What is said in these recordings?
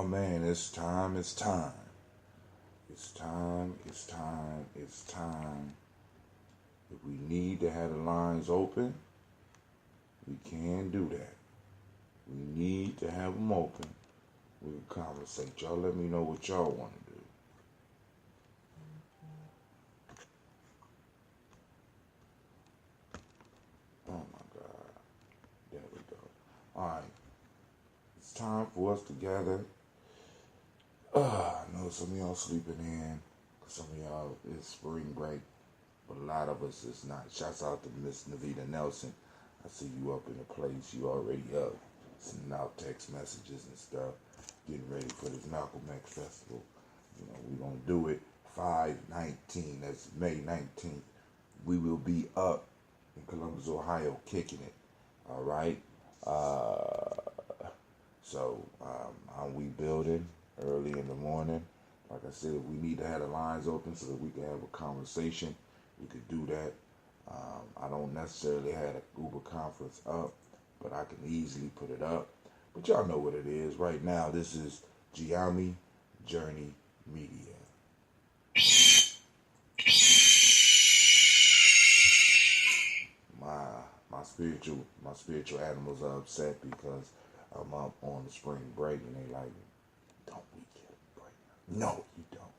Oh man, it's time, it's time. It's time, it's time, it's time. If we need to have the lines open, we can do that. We need to have them open. We can conversate. Y'all let me know what y'all want to do. Oh my God. There we go. Alright. It's time for us to gather. I know some of y'all sleeping in. Some of y'all is spring break. But a lot of us is not. Shouts out to Miss Navita Nelson. I see you up in the place. You already up. Sending out text messages and stuff. Getting ready for this Malcolm X Festival. You know, we're going to do it 5/19. That's May 19th. We will be up in Columbus, Ohio, kicking it. All right? So, how we building early in the morning. Like I said, we need to have the lines open so that we can have a conversation. We could do that. I don't necessarily have a Google conference up, but I can easily put it up. But y'all know what it is. Right now, this is Gye-Nyame Journey Media. My spiritual animals are upset because I'm up on the spring break and they like, don't we get a break? No, you don't.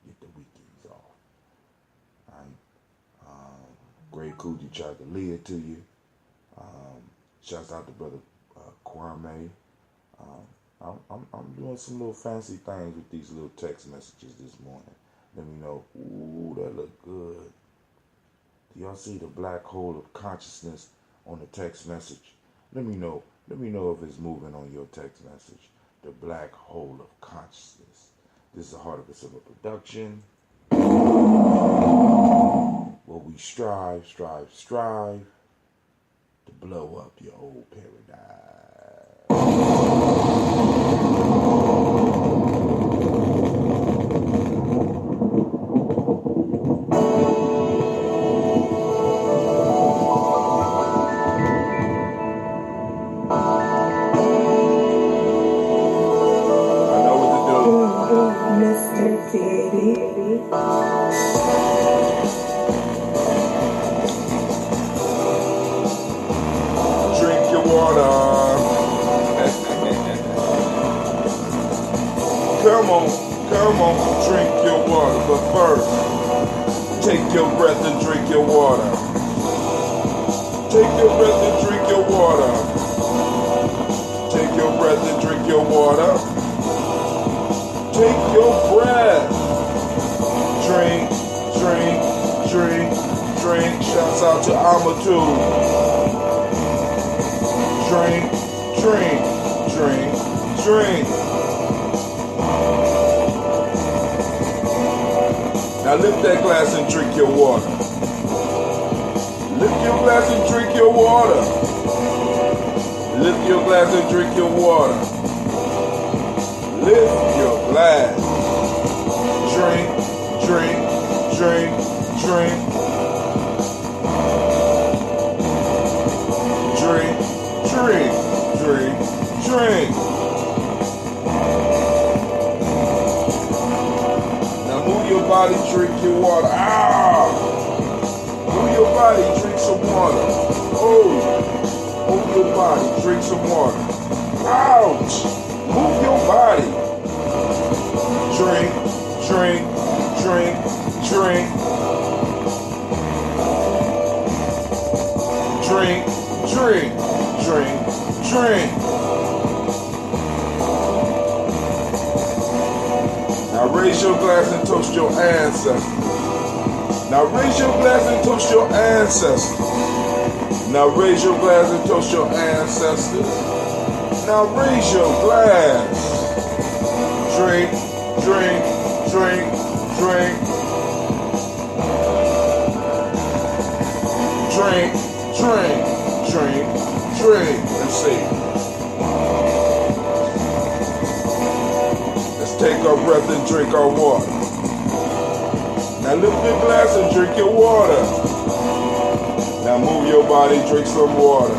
Get the weekends off. All right. Great Kujichagulia to you. Shouts out to brother Kwame. I'm doing some little fancy things with these little text messages this morning. Let me know. Ooh, that look good. Do y'all see the black hole of consciousness on the text message? Let me know. Let me know if it's moving on your text message. The black hole of consciousness. This is a Heart of a Silver production. Where we strive to blow up your old paradigm. Drink your water. Come on, drink your water. But first, take your breath and drink your water. Take your breath and drink your water. Take your breath and drink your water. Take your breath. Drink. Shouts out to Amatu. Drink. Now lift that glass and drink your water. Lift your glass and drink your water. Lift your glass and drink your water. Lift your glass. Drink. Now move your body, drink your water. Move your body, drink some water. Move your body, drink some water. Ouch! Move your body. Drink. Now raise your glass and toast your ancestors. Now raise your glass and toast your ancestors. Now raise your glass and toast your ancestors. Now raise your glass. Drink. Let's see. Let's take our breath and drink our water. Now lift your glass and drink your water. Now move your body, drink some water.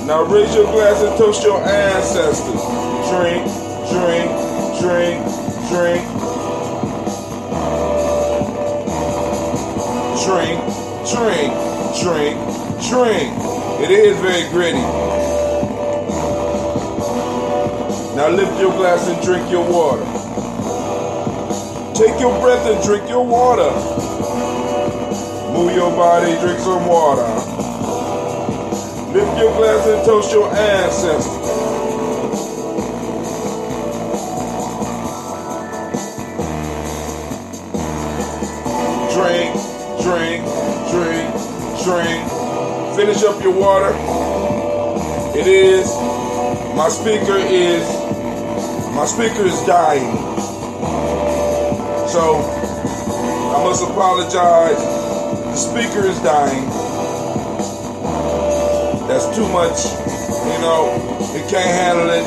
Now raise your glass and toast your ancestors. Drink. drink, drink, drink, drink, drink, drink, drink. It is very gritty. Now lift your glass and drink your water. Take your breath and drink your water. Move your body, drink some water. Lift your glass and toast your ancestors. Drink, drink, drink, drink. Finish up your water. It is, my speaker is dying. So, I must apologize. The speaker is dying. That's too much, it can't handle it.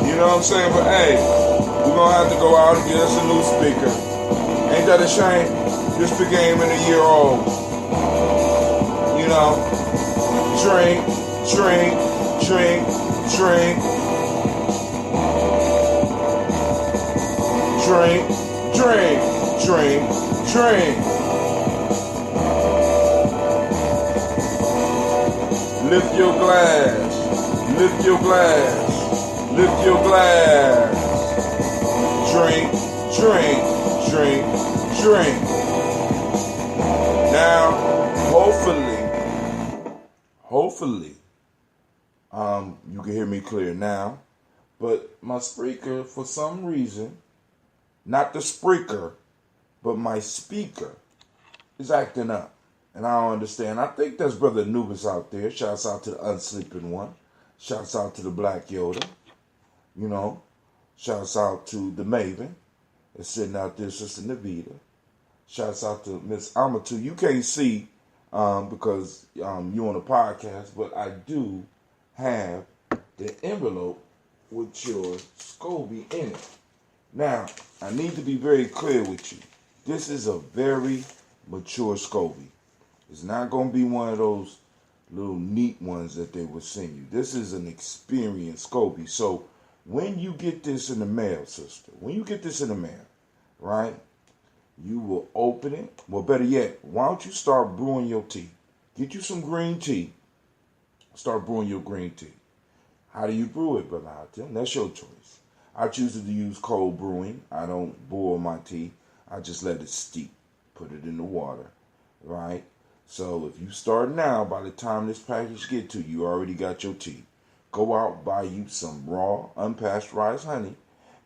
You know what I'm saying? But hey, we're going to have to go out and get us a new speaker. Ain't that a shame? This speaker ain't even a year old. Drink, drink, drink, drink. Drink, drink, drink, drink. Lift your glass, lift your glass, lift your glass. Drink, drink, drink, drink. Now, hopefully, you can hear me clear now. But my speaker, for some reason, not the speaker, but my speaker is acting up. And I don't understand. I think there's Brother Anubis out there. Shouts out to the unsleeping one. Shouts out to the Black Yoda. Shouts out to the Maven. That's sitting out there, Sister Navita. Shouts out to Miss Amatu. You can't see because you're on a podcast, but I do have the envelope with your SCOBY in it. Now, I need to be very clear with you. This is a very mature SCOBY. It's not going to be one of those little neat ones that they will send you. This is an experienced SCOBY. So, when you get this in the mail, sister, right, you will open it. Well, better yet, why don't you start brewing your tea? Get you some green tea. Start brewing your green tea. How do you brew it, Brother Hatim? That's your choice. I choose to use cold brewing. I don't boil my tea. I just let it steep. Put it in the water, right? So if you start now, by the time this package get to you, you already got your tea. Go out, buy you some raw, unpasteurized honey.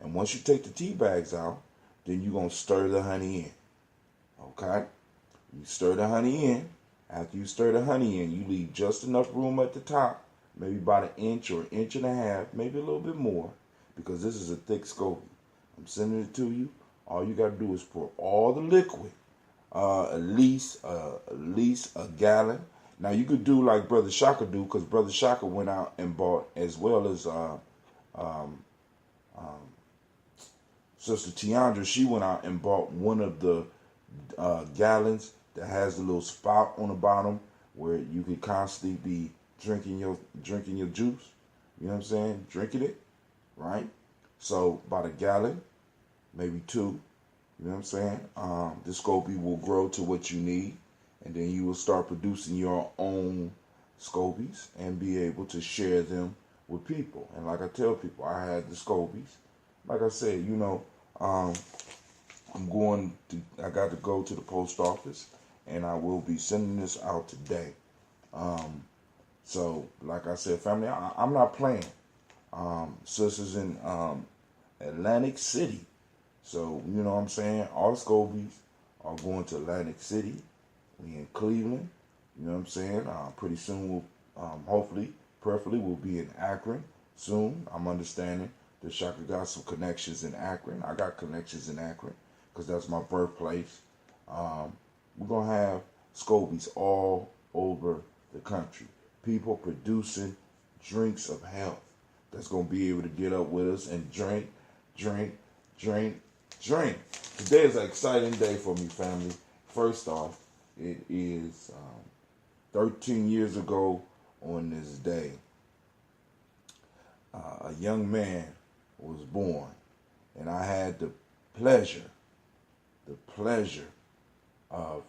And once you take the tea bags out, then you're going to stir the honey in. Okay? You stir the honey in. After you stir the honey in, you leave just enough room at the top, maybe about an inch or an inch and a half, maybe a little bit more, because this is a thick SCOBY. I'm sending it to you. All you got to do is pour all the liquid, at least a gallon. Now, you could do like Brother Shaka do, because Brother Shaka went out and bought, as well as Sister Tiandra, she went out and bought one of the gallons that has the little spout on the bottom where you could constantly be drinking your juice. You know what I'm saying? Drinking it, right? So about a gallon, maybe two. You know what I'm saying? This SCOBY will grow to what you need, and then you will start producing your own SCOBYs and be able to share them with people. And like I tell people, I had the SCOBYs. Like I said, I got to go to the post office, and I will be sending this out today. So, like I said, family, I'm not playing. Sisters in Atlantic City. So, you know what I'm saying? Our SCOBYs are going to Atlantic City. We in Cleveland. You know what I'm saying? Pretty soon, we'll, hopefully, prayerfully, we'll be in Akron soon. I'm understanding that Shaka got some connections in Akron. I got connections in Akron because that's my birthplace. We're going to have SCOBYs all over the country. People producing drinks of health that's going to be able to get up with us and drink. Today is an exciting day for me, family. First off, it is 13 years ago on this day. a young man was born, and I had the pleasure of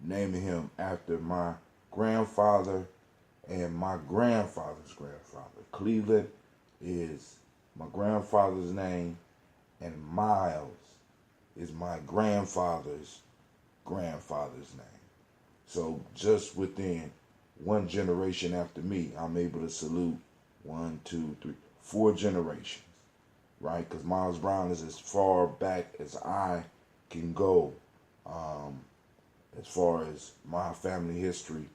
naming him after my grandfather and my grandfather's grandfather. Cleveland is my grandfather's name, and Miles is my grandfather's grandfather's name. So just within one generation after me, I'm able to salute 1, 2, 3, 4 generations, right? Because Miles Brown is as far back as I can go, as far as my family history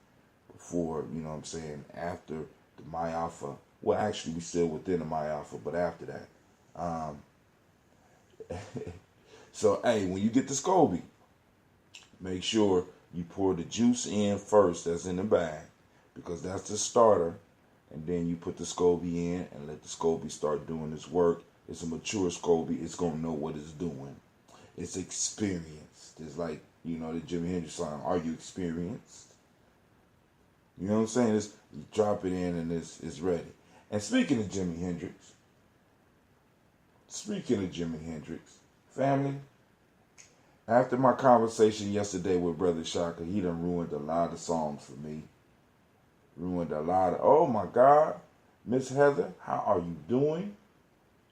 before, you know what I'm saying, after the My Alpha. Well, actually, we still within the My Alpha, but after that. So, hey, when you get the SCOBY, make sure you pour the juice in first that's in the bag, because that's the starter. And then you put the SCOBY in and let the SCOBY start doing its work. It's a mature SCOBY. It's going to know what it's doing. It's experienced. It's like, you know, the Jimi Hendrix song, Are You Experienced? You know what I'm saying? You drop it in and it's ready. And speaking of Jimi Hendrix, family, after my conversation yesterday with Brother Shaka, he done ruined a lot of songs for me. Oh my God, Miss Heather, how are you doing?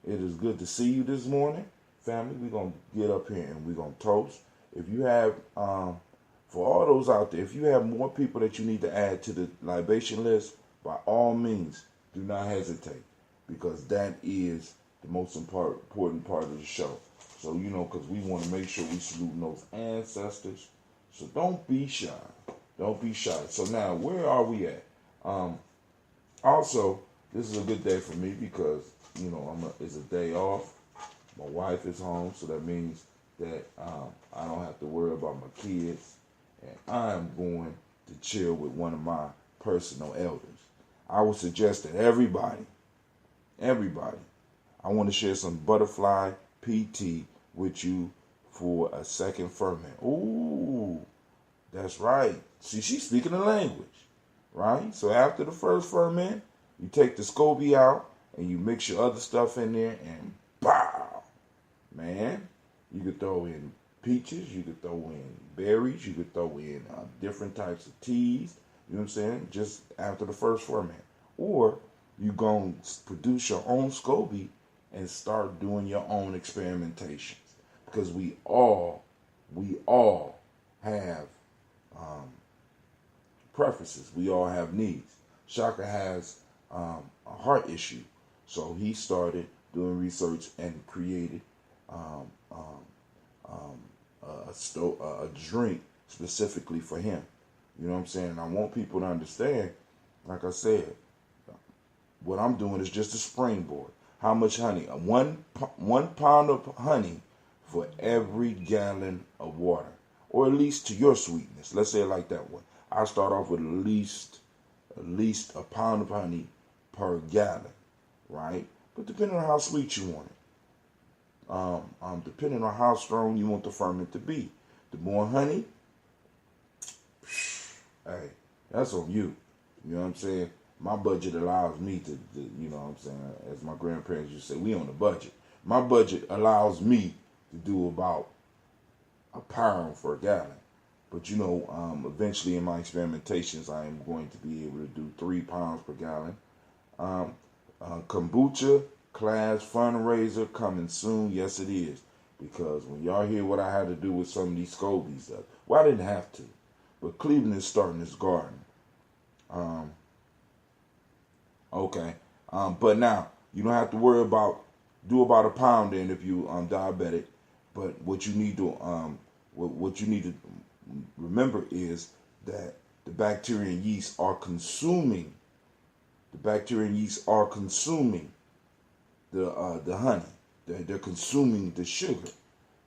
It is good to see you this morning. Family, we're going to get up here and we're going to toast. If you have, for all those out there, if you have more people that you need to add to the libation list, by all means, do not hesitate, because that is the most important part of the show. So, you know, because we want to make sure we salute those ancestors. So don't be shy. So now, where are we at? Also, this is a good day for me because, you know, it's a day off. My wife is home, so that means that I don't have to worry about my kids. And I'm going to chill with one of my personal elders. I would suggest that everybody, I want to share some butterfly PT with you for a second ferment. Ooh, that's right. See, she's speaking the language, right? So after the first ferment, you take the SCOBY out and you mix your other stuff in there and pow, man. You could throw in peaches, you could throw in berries, you could throw in different types of teas, you know what I'm saying, just after the first ferment. Or you going to produce your own SCOBY and start doing your own experimentations. Because we all have preferences. We all have needs. Shaka has a heart issue, so he started doing research and created a drink specifically for him. You know what I'm saying? And I want people to understand, like I said, what I'm doing is just a springboard. How much honey? One pound of honey for every gallon of water, or at least to your sweetness. Let's say it like that one. I start off with at least a pound of honey per gallon, right? But depending on how sweet you want it, depending on how strong you want the ferment to be, the more honey, hey, that's on you. You know what I'm saying? My budget allows me to, you know what I'm saying, as my grandparents used to say, we on a budget. My budget allows me to do about a pound for a gallon. But, you know, eventually in my experimentations, I am going to be able to do 3 pounds per gallon. Kombucha class fundraiser coming soon. Yes, it is. Because when y'all hear what I had to do with some of these SCOBYs, well, I didn't have to. But Cleveland is starting this garden. Okay. But now, you don't have to worry about, do about a pound in if you diabetic. But what you need to remember is that the bacteria and yeast are consuming the honey. They're consuming the sugar.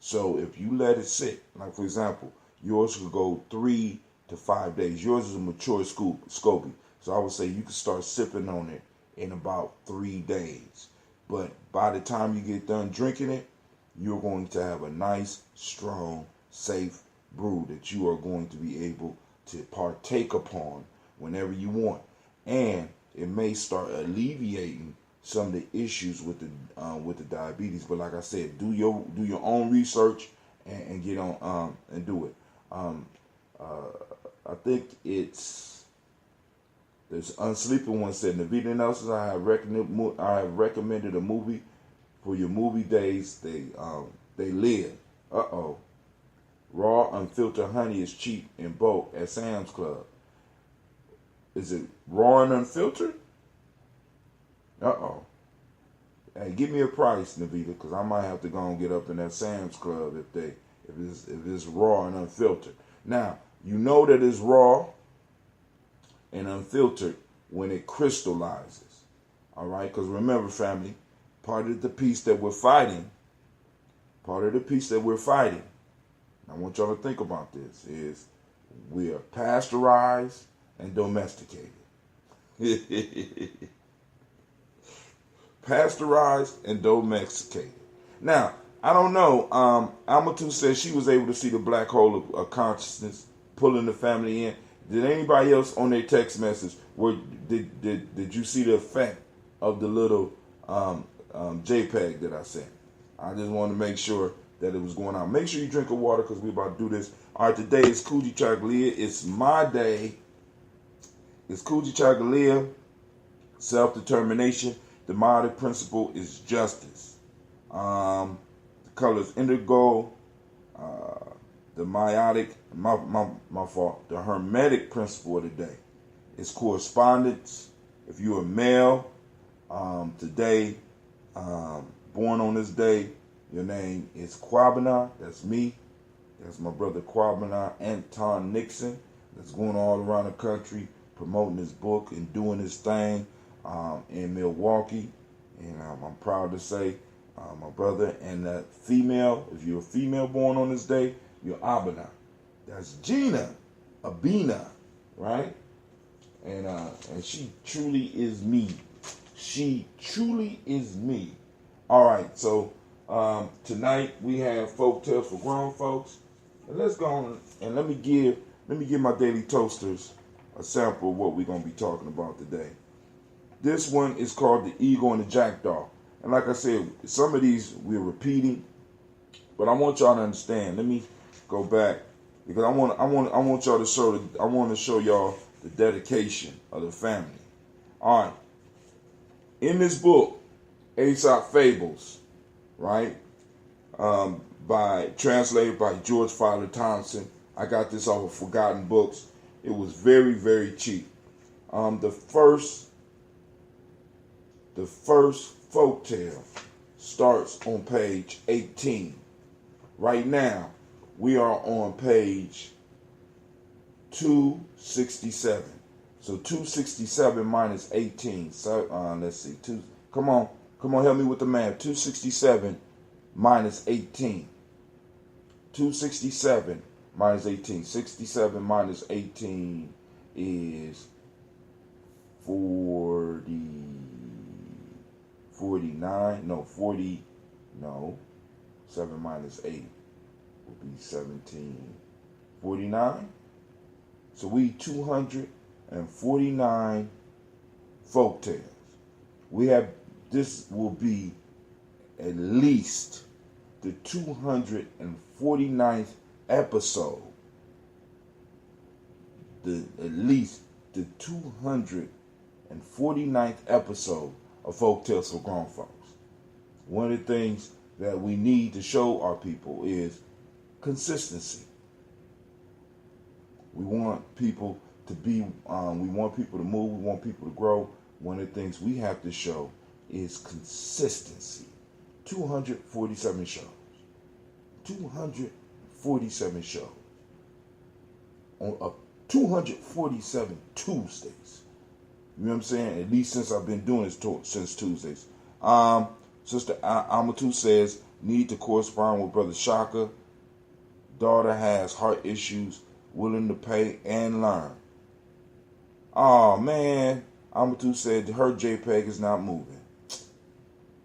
So if you let it sit, like for example, yours could go 3 to 5 days. Yours is a mature SCOBY. So I would say you can start sipping on it in about 3 days. But by the time you get done drinking it, you're going to have a nice, strong, safe brew that you are going to be able to partake upon whenever you want. And it may start alleviating some of the issues with the diabetes. But like I said, do your own research and get on and do it. I think it's there's Unsleeping one said, Navita Nelson, I have recommended a movie for your movie days. They live. Raw unfiltered honey is cheap in bulk at Sam's Club. Is it raw and unfiltered? Hey, give me a price, Navita, because I might have to go and get up in that Sam's Club if it's raw and unfiltered. Now, you know that it's raw and unfiltered when it crystallizes. All right? Because remember, family, part of the piece that we're fighting, I want y'all to think about this, is we are pasteurized and domesticated. Pasteurized and domesticated. Now, I don't know. Amatu says she was able to see the black hole of consciousness pulling the family in. Did anybody else on their text message, did you see the effect of the little JPEG that I sent? I just wanted to make sure that it was going on. Make sure you drink your water because we're about to do this. All right, today is Kujichagulia. It's my day. It's Kujichagulia, self-determination. The Modic principle is justice. The color is indigo. The meiotic, my fault. The Hermetic principle of the day is correspondence. If you're a male, today, born on this day, your name is Kwabena. That's me. That's my brother Kwabena Anton Nixon. That's going all around the country promoting his book and doing his thing in Milwaukee. And I'm proud to say, my brother, and that female, if you're a female born on this day, you're Abena. That's Gina, Abena, right? And she truly is me. She truly is me. All right, so tonight we have folk tales for grown folks. And let's go on and let me give my daily toasters a sample of what we're gonna be talking about today. This one is called The Eagle and the Jackdaw. And like I said, some of these we're repeating, but I want y'all to understand. Let me go back because I want y'all to show I want to show y'all the dedication of the family. All right. In this book, Aesop Fables, right? Translated by George Fowler Thompson. I got this off of Forgotten Books. It was very, very cheap. The first folktale starts on page 18. Right now, we are on page 267. So 267 minus 18. So let's see. Come on, help me with the math. 267 minus 18. 267 minus 18. 67 minus 18 is 40. No. 7 minus 8 would be 17. 49. So we 249 folk tales. This will be at least the 249th episode. At least the 249th episode of Folk Tales for Grown Folks. One of the things that we need to show our people is consistency. We want people to be, we want people to move, we want people to grow. One of the things we have to show is consistency. 247 shows. 247 shows. On 247 Tuesdays. You know what I'm saying? At least since I've been doing this since Tuesdays. Sister Amatu says, need to correspond with Brother Shaka. Daughter has heart issues, willing to pay and learn. Oh, man. Amatu said her JPEG is not moving.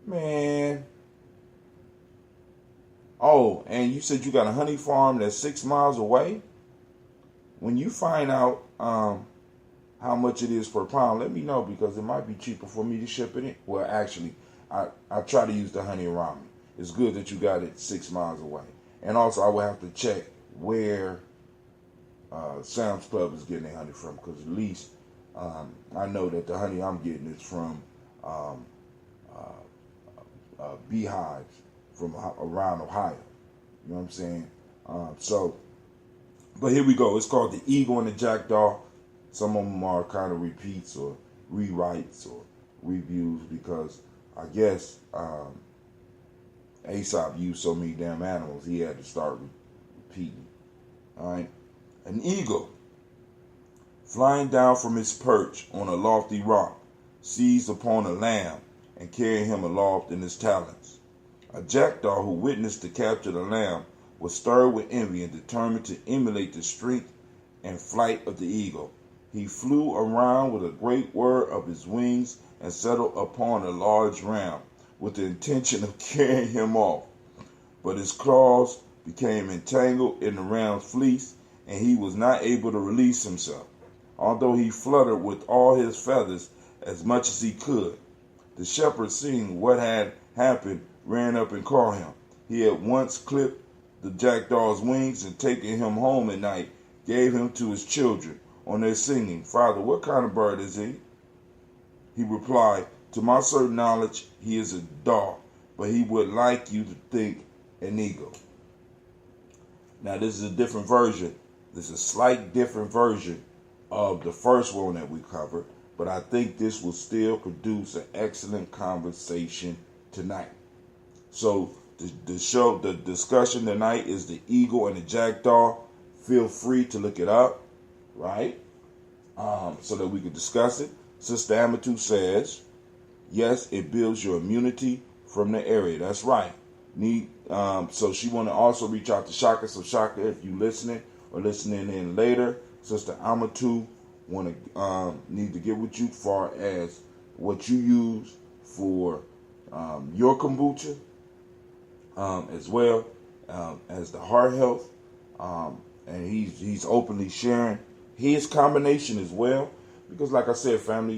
Man. Oh, and you said you got a honey farm that's 6 miles away? When you find out how how much it is per pound, let me know, because it might be cheaper for me to ship it in. Well, actually, I try to use the honey around me. It's good that you got it 6 miles away. And also, I will have to check where Sam's Club is getting their honey from, because at least I know that the honey I'm getting is from beehives from around Ohio. You know what I'm saying? But here we go. It's called The Eagle and the Jackdaw. Some of them are kind of repeats or rewrites or reviews, because I guess Aesop used so many damn animals, he had to start repeating. All right. An eagle, flying down from his perch on a lofty rock, seized upon a lamb and carried him aloft in his talons. A jackdaw who witnessed the capture of the lamb was stirred with envy and determined to emulate the strength and flight of the eagle. He flew around with a great whir of his wings and settled upon a large ram with the intention of carrying him off. But his claws became entangled in the ram's fleece, and he was not able to release himself. Although he fluttered with all his feathers as much as he could, the shepherd, seeing what had happened, ran up and caught him. He at once clipped the jackdaw's wings, and taking him home at night, gave him to his children on their singing, "Father, what kind of bird is he?" He replied, "To my certain knowledge, he is a daw, but he would like you to think an eagle." Now, this is a different version. This is a slight different version of the first one that we covered, but I think this will still produce an excellent conversation tonight. So the discussion tonight is The Eagle and the Jackdaw. Feel free to look it up, right? So that we can discuss it. Sister Amatu says, yes, it builds your immunity from the area. That's right. So she want to also reach out to Shaka. So Shaka, if you listening or listening in later, Sister Amatu need to get with you as far as what you use for your kombucha, as well as the heart health, and he's openly sharing his combination as well, because like I said, family,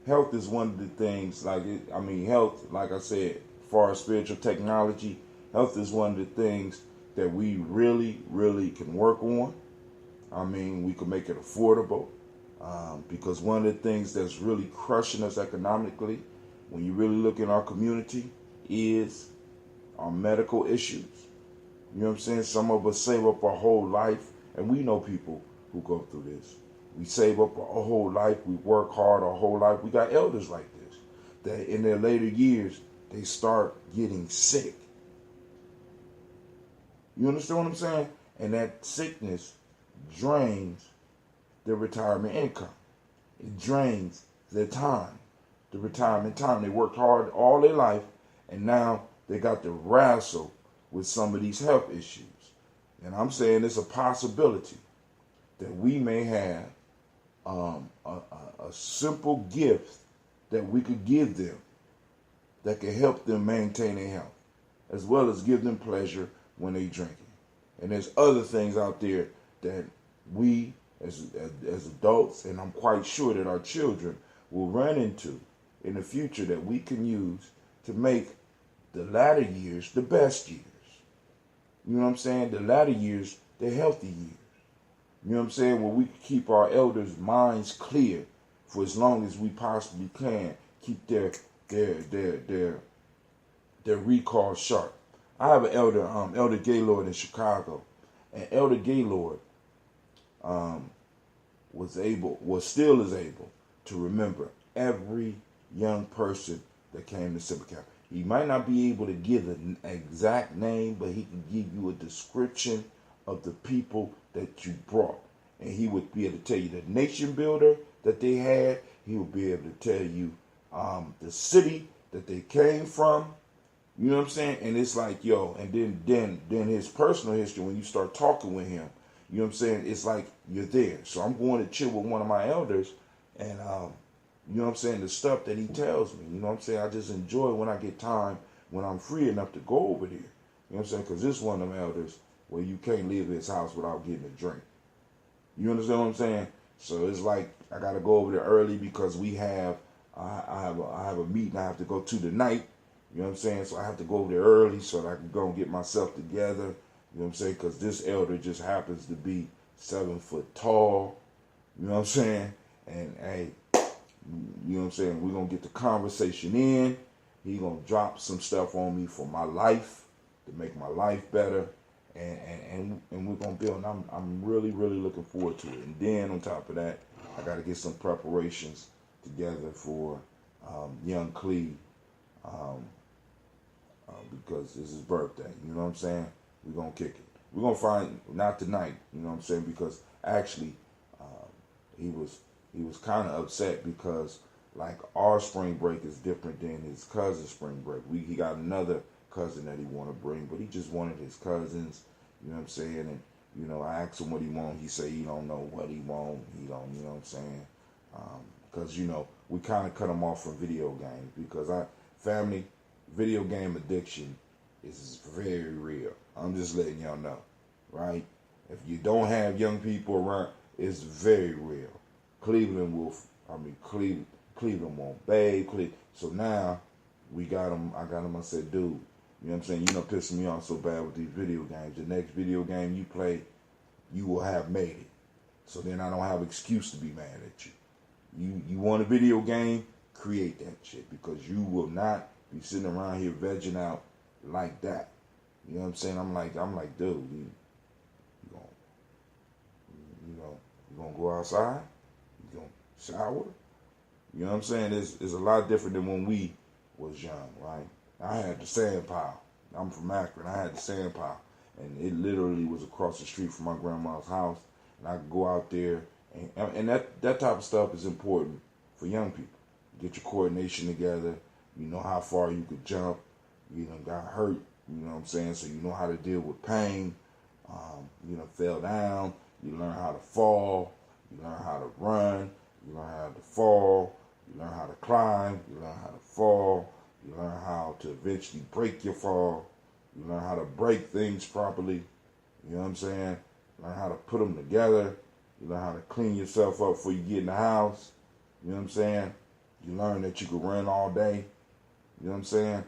health is one of the things. Health, like I said, as far as spiritual technology, health is one of the things that we really, really can work on. We can make it affordable, because one of the things that's really crushing us economically, when you really look in our community, is our medical issues. You know what I'm saying? Some of us save up our whole life, and we know people who go through this. We save up our whole life. We work hard our whole life. We got elders like this that in their later years, they start getting sick. You understand what I'm saying? And that sickness drains their retirement income. It drains their time, the retirement time. They worked hard all their life, and now they got to wrestle with some of these health issues. And I'm saying it's a possibility that we may have a simple gift that we could give them that can help them maintain their health, as well as give them pleasure when they drinking. And there's other things out there that we as adults, and I'm quite sure that our children will run into in the future, that we can use to make the latter years the best years. You know what I'm saying? The latter years, the healthy years. You know what I'm saying? Where we can keep our elders' minds clear for as long as we possibly can. Keep their recall sharp. I have an elder, Elder Gaylord in Chicago, and Elder Gaylord still is able to remember every young person that came to Simba Camp. He might not be able to give an exact name, but he can give you a description of the people that you brought. And he would be able to tell you the nation builder that they had. He would be able to tell you the city that they came from. You know what I'm saying? And it's like, and then his personal history, when you start talking with him, you know what I'm saying? It's like you're there. So I'm going to chill with one of my elders, and you know what I'm saying, the stuff that he tells me, you know what I'm saying, I just enjoy when I get time, when I'm free enough to go over there. You know what I'm saying? Because this is one of them elders where you can't leave his house without getting a drink. You understand what I'm saying? So it's like I got to go over there early because I have a meeting I have to go to tonight. You know what I'm saying? So I have to go over there early so that I can go and get myself together. You know what I'm saying? Because this elder just happens to be 7 foot tall. You know what I'm saying? And hey, you know what I'm saying? We're gonna get the conversation in. He gonna drop some stuff on me for my life to make my life better, and we're gonna build. And I'm really looking forward to it. And then on top of that, I got to get some preparations together for young Cleve because it's his birthday. You know what I'm saying? We're gonna kick it. We're gonna find not tonight. You know what I'm saying? Because actually, he was kind of upset because like our spring break is different than his cousin's spring break. He got another cousin that he want to bring, but he just wanted his cousins. You know what I'm saying? And you know, I asked him what he want. He said he don't know what he want. He don't. You know what I'm saying? Because you know, we kind of cut him off from video games because video game addiction is very real. I'm just letting y'all know, right? If you don't have young people around, it's very real. Cleveland won't bathe. So now we got him. I got him. I said, dude, you know what I'm saying? You're not pissing me off so bad with these video games. The next video game you play, you will have made it. So then I don't have an excuse to be mad at you. You want a video game? Create that shit because you will not be sitting around here vegging out like that. You know what I'm saying? I'm like, dude, you gonna go outside? You gonna shower? You know what I'm saying? It's a lot different than when we was young, right? I had the sand pile. I'm from Akron. I had the sand pile, and it literally was across the street from my grandma's house. And I could go out there, and that type of stuff is important for young people. Get your coordination together. You know how far you could jump. You know, got hurt. You know what I'm saying? So you know how to deal with pain. You know, fell down. You learn how to fall. You learn how to run. You learn how to fall. You learn how to climb. You learn how to fall. You learn how to eventually break your fall. You learn how to break things properly. You know what I'm saying? You learn how to put them together. You learn how to clean yourself up before you get in the house. You know what I'm saying? You learn that you can run all day. You know what I'm saying?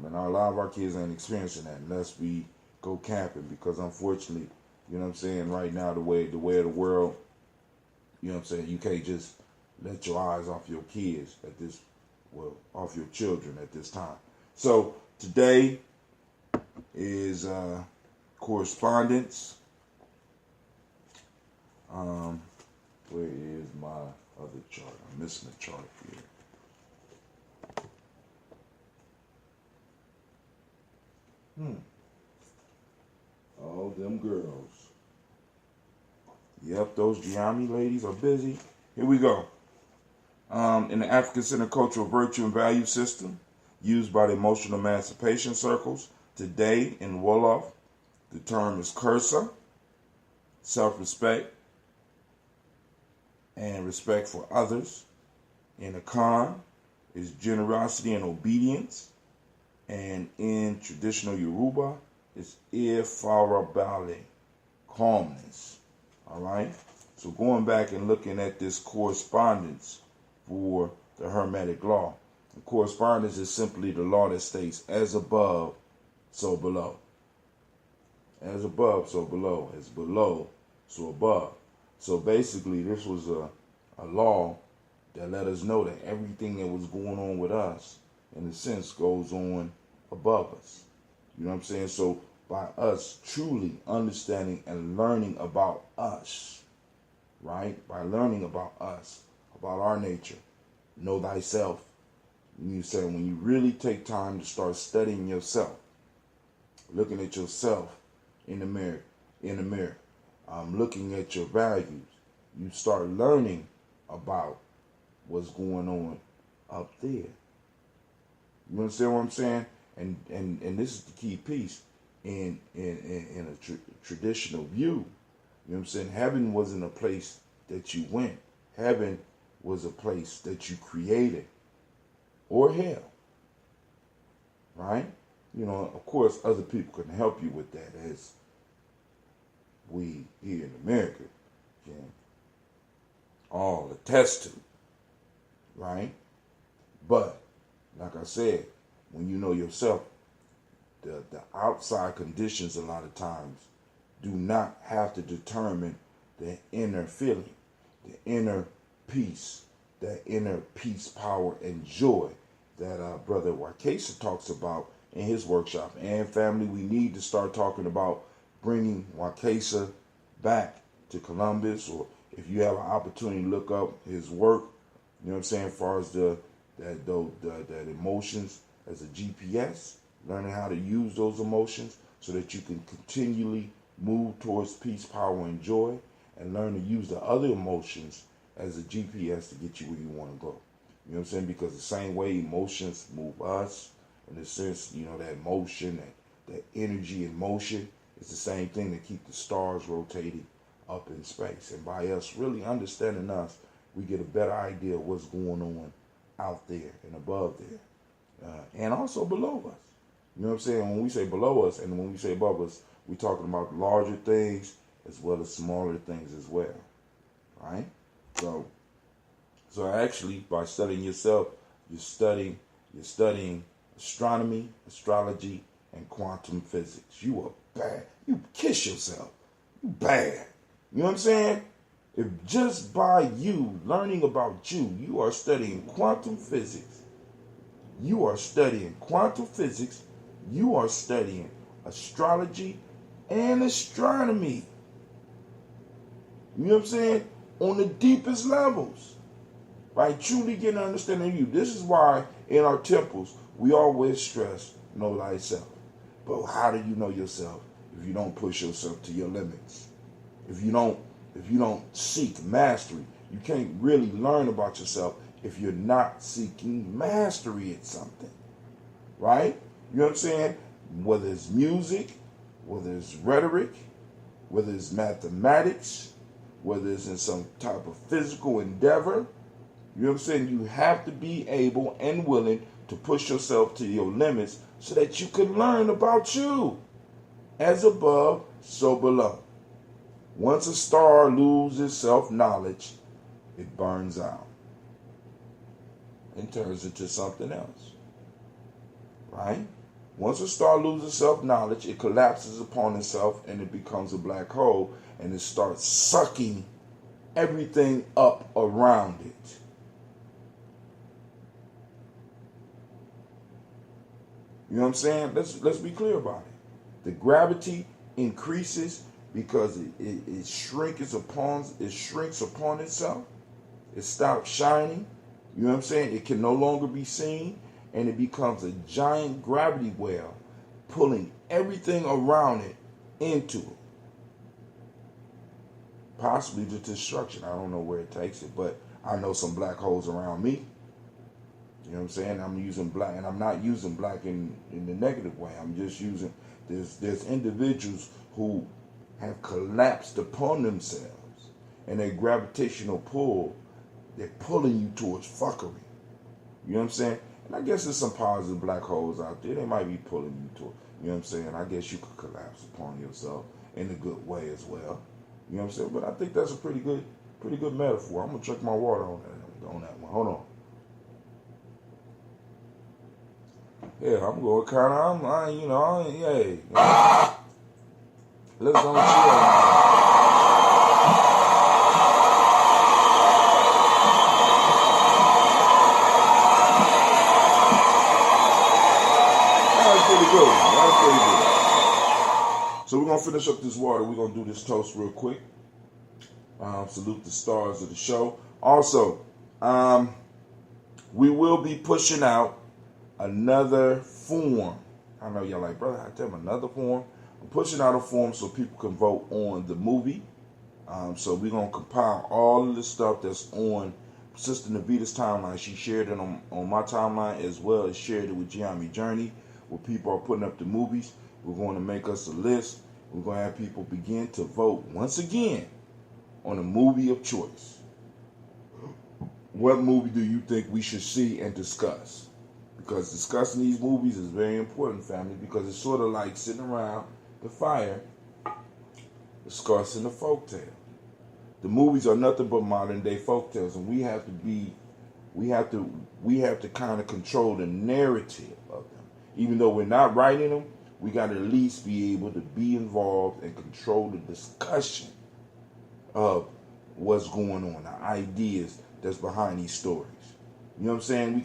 And a lot of our kids ain't experiencing that unless we go camping because unfortunately, you know what I'm saying, right now the way of the world, you know what I'm saying, you can't just let your eyes off your kids off your children at this time. So today is correspondence. Where is my other chart? I'm missing a chart here. Oh, them girls. Yep, those Gye-Nyame ladies are busy. Here we go. In the African Center Cultural Virtue and Value System, used by the Emotional Emancipation Circles, today in Wolof, the term is Kursa, self-respect, and respect for others. In Akan is generosity and obedience. And in traditional Yoruba, it's Ifarabale, calmness. All right? So going back and looking at this correspondence for the Hermetic law. The correspondence is simply the law that states, as above, so below. As above, so below. As below, so above. So basically, this was a law that let us know that everything that was going on with us, in a sense, goes on above us. You know what I'm saying? So by us truly understanding and learning about us, right? By learning about us, about our nature, know thyself. You say when you really take time to start studying yourself, looking at yourself in the mirror, looking at your values, you start learning about what's going on up there. You understand what I'm saying? And this is the key piece in a traditional view. You know what I'm saying? Heaven wasn't a place that you went. Heaven was a place that you created, or hell. Right? You know, of course, other people can help you with that, as we here in America can all attest to, right? But, like I said, when you know yourself, the outside conditions a lot of times do not have to determine the inner feeling, the inner peace, that inner peace, power, and joy that Brother Wakesa talks about in his workshop. And family, we need to start talking about bringing Wakesa back to Columbus, or if you have an opportunity to look up his work, you know what I'm saying, as far as that emotions as a GPS, learning how to use those emotions so that you can continually move towards peace, power, and joy, and learn to use the other emotions as a GPS to get you where you want to go. You know what I'm saying? Because the same way emotions move us, in the sense, you know, that emotion, that energy in motion, is the same thing that keep the stars rotating up in space. And by us really understanding us, we get a better idea of what's going on out there and above there, and also below us. You know what I'm saying? When we say below us and when we say above us, we're talking about larger things as well as smaller things as well, right? So actually, by studying yourself, you're studying astronomy, astrology, and quantum physics. You are bad. You kiss yourself. You bad. You know what I'm saying? If just by you learning about you, you are studying quantum physics. You are studying quantum physics. You are studying astrology and astronomy. You know what I'm saying? On the deepest levels. Right? Truly getting an understanding of you. This is why in our temples, we always stress, know thyself. But how do you know yourself if you don't push yourself to your limits? If you don't seek mastery, you can't really learn about yourself if you're not seeking mastery at something. Right? You know what I'm saying? Whether it's music, whether it's rhetoric, whether it's mathematics, whether it's in some type of physical endeavor, you know what I'm saying? You have to be able and willing to push yourself to your limits so that you can learn about you. As above, so below. Once a star loses self-knowledge, it burns out and turns into something else. Right? Once a star loses self-knowledge, it collapses upon itself and it becomes a black hole, and it starts sucking everything up around it. You know what I'm saying? Let's be clear about it. The gravity increases because it shrinks upon itself. It stops shining. You know what I'm saying? It can no longer be seen, and it becomes a giant gravity well, pulling everything around it into it. Possibly to destruction. I don't know where it takes it, but I know some black holes around me. You know what I'm saying? I'm using black, and I'm not using black in the negative way. I'm just using, there's individuals who have collapsed upon themselves, and their gravitational pull, they're pulling you towards fuckery. You know what I'm saying? And I guess there's some positive black holes out there. They might be pulling you toward, you know what I'm saying? I guess you could collapse upon yourself in a good way as well. You know what I'm saying? But I think that's a pretty good metaphor. I'm gonna drink my water on that one. Hold on. Yeah, I'm going kind of, let's go chill. Pretty good. That's pretty good. So we're going to finish up this water. We're going to do this toast real quick. Salute the stars of the show. Also, we will be pushing out another form. I know y'all like, brother, I tell them another form. I'm pushing out a form so people can vote on the movie. So we're going to compile all of the stuff that's on Sister Navita's timeline. She shared it on my timeline, as well as shared it with Gye-Nyame Journey, where people are putting up the movies. We're going to make us a list. We're going to have people begin to vote once again on a movie of choice. What movie do you think we should see and discuss? Because discussing these movies is very important, family, because it's sort of like sitting around the fire discussing a folktale. The movies are nothing but modern day folk tales, and we have to kind of control the narrative of them. Even though we're not writing them, we got to at least be able to be involved and control the discussion of what's going on, the ideas that's behind these stories. You know what I'm saying? We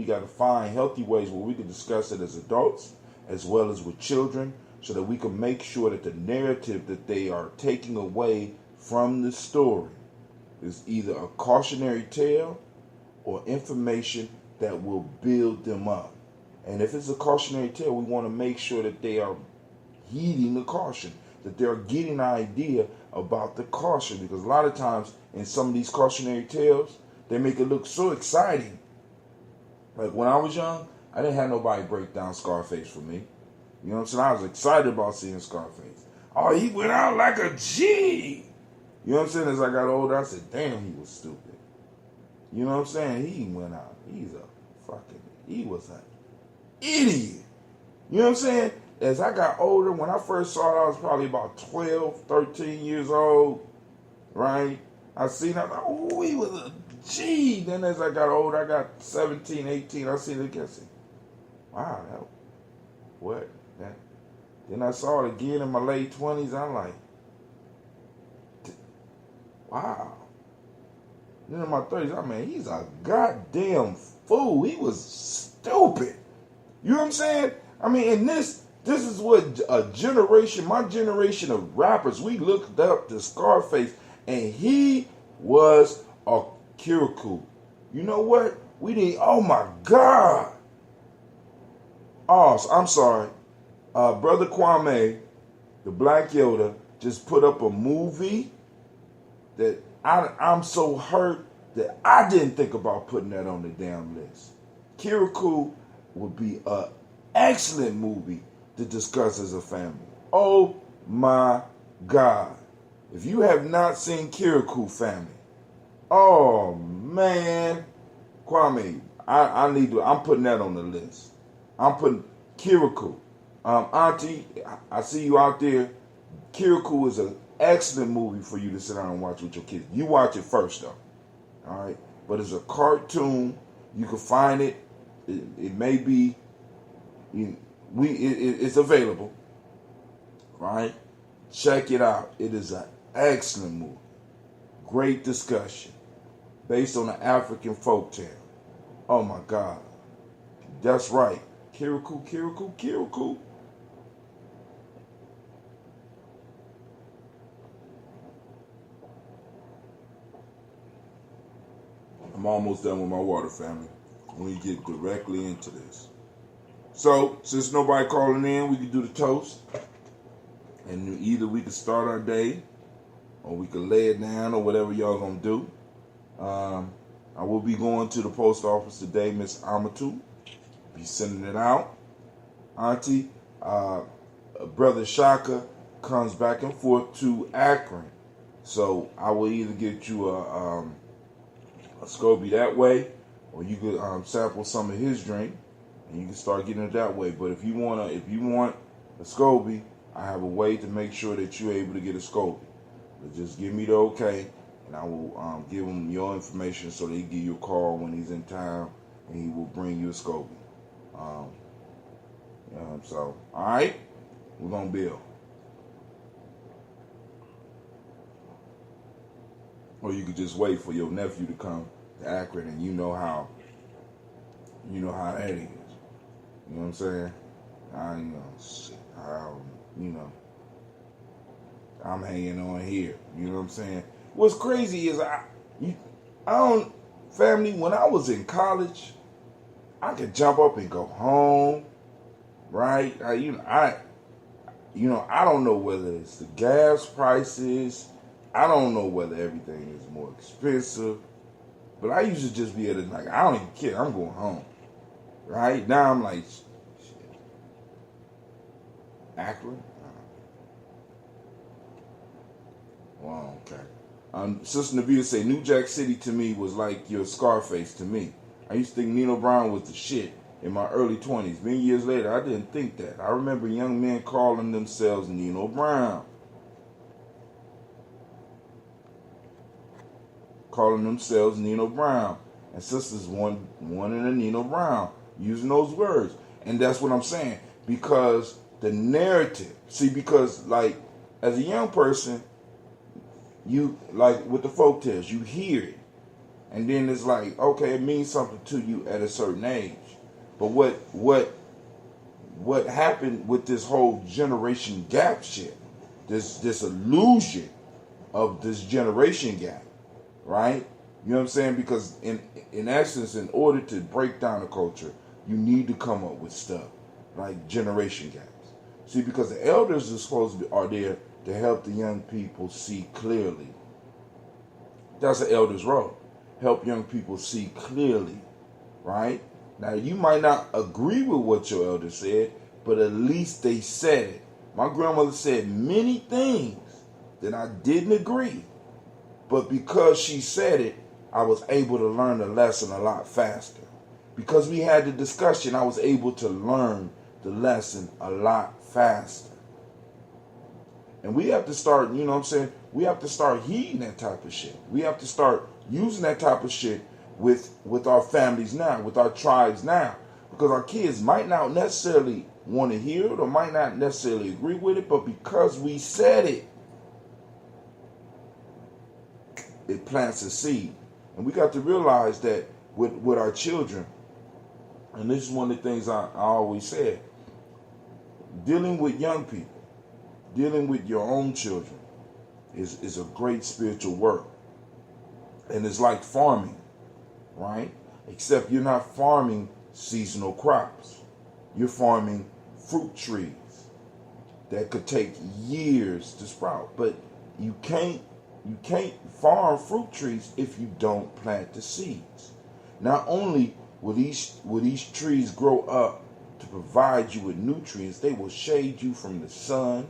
got to find healthy ways where we can discuss it as adults as well as with children, so that we can make sure that the narrative that they are taking away from the story is either a cautionary tale or information that will build them up. And if it's a cautionary tale, we want to make sure that they are heeding the caution, that they're getting an idea about the caution. Because a lot of times in some of these cautionary tales, they make it look so exciting. Like when I was young, I didn't have nobody break down Scarface for me. You know what I'm saying? I was excited about seeing Scarface. Oh, he went out like a G. You know what I'm saying? As I got older, I said, damn, he was stupid. You know what I'm saying? He went out. He was an idiot. You know what I'm saying? As I got older, when I first saw it, I was probably about 12, 13 years old, right? I seen it, I thought, oh, he was a G. Then as I got older, I got 17, 18, I seen it again. I said, wow, what? Then I saw it again in my late 20s. I'm like, wow. Then in my 30s, I mean, he's a goddamn fool. He was stupid. You know what I'm saying? I mean, and this is what a generation, my generation of rappers, we looked up to Scarface, and he was a Kirikou. You know what? We didn't, oh my God. Oh, I'm sorry. Brother Kwame, the Black Yoda, just put up a movie that I'm so hurt that I didn't think about putting that on the damn list. Kirikou would be an excellent movie to discuss as a family. Oh my God. If you have not seen Kirikou, family, oh man, Kwame, I'm putting that on the list. I'm putting Kirikou. Auntie, I see you out there. Kirikou is an excellent movie for you to sit down and watch with your kids. You watch it first, though. All right? But it's a cartoon. You can find it. It may be... It's available. Right? Check it out. It is an excellent movie. Great discussion. Based on an African folktale. Oh, my God. That's right. Kirikou. I'm almost done with my water, family. We get directly into this. So, since nobody calling in, we can do the toast. And either we can start our day, or we can lay it down, or whatever y'all gonna do. I will be going to the post office today, Miss Amatu. Be sending it out. Auntie, Brother Shaka comes back and forth to Akron. So, I will either get you a SCOBY that way, or you could sample some of his drink, and you can start getting it that way. But if you want a SCOBY, I have a way to make sure that you're able to get a SCOBY. But just give me the okay, and I will give him your information so that he give you a call when he's in town, and he will bring you a SCOBY. So, all right, we're gonna build. Or you could just wait for your nephew to come to Akron, and you know how that is. You know what I'm saying? I'm hanging on here. You know what I'm saying? What's crazy is family, when I was in college, I could jump up and go home, right? I don't know whether it's the gas prices. I don't know whether everything is more expensive, but I used to just be able to, like, I don't even care. I'm going home. Right? Now I'm like, shit. Akron? Well, okay. Sister Navita say, New Jack City to me was like your Scarface to me. I used to think Nino Brown was the shit in my early 20s. Many years later, I didn't think that. I remember young men calling themselves Nino Brown. calling themselves Nino Brown, and sisters wanting a Nino Brown, using those words. And that's what I'm saying, because the narrative, see, because like as a young person, you like with the folk tales, you hear it, and then it's like, okay, it means something to you at a certain age. But what happened with this whole generation gap shit, this illusion of this generation gap, right? You know what I'm saying? Because in essence, in order to break down the culture, you need to come up with stuff like generation gaps. See, because the elders are there to help the young people see clearly. That's the elders' role. Help young people see clearly, right? Now, you might not agree with what your elder said, but at least they said it. My grandmother said many things that I didn't agree, but because she said it, I was able to learn the lesson a lot faster. Because we had the discussion, I was able to learn the lesson a lot faster. And we have to start, you know what I'm saying? We have to start heeding that type of shit. We have to start using that type of shit with our families now, with our tribes now. Because our kids might not necessarily want to hear it or might not necessarily agree with it, but because we said it, it plants a seed. And we got to realize that with our children, and this is one of the things I always said, dealing with young people, dealing with your own children is a great spiritual work. And it's like farming, right? Except you're not farming seasonal crops. You're farming fruit trees that could take years to sprout. But you can't farm fruit trees if you don't plant the seeds. Not only will these trees grow up to provide you with nutrients, they will shade you from the sun.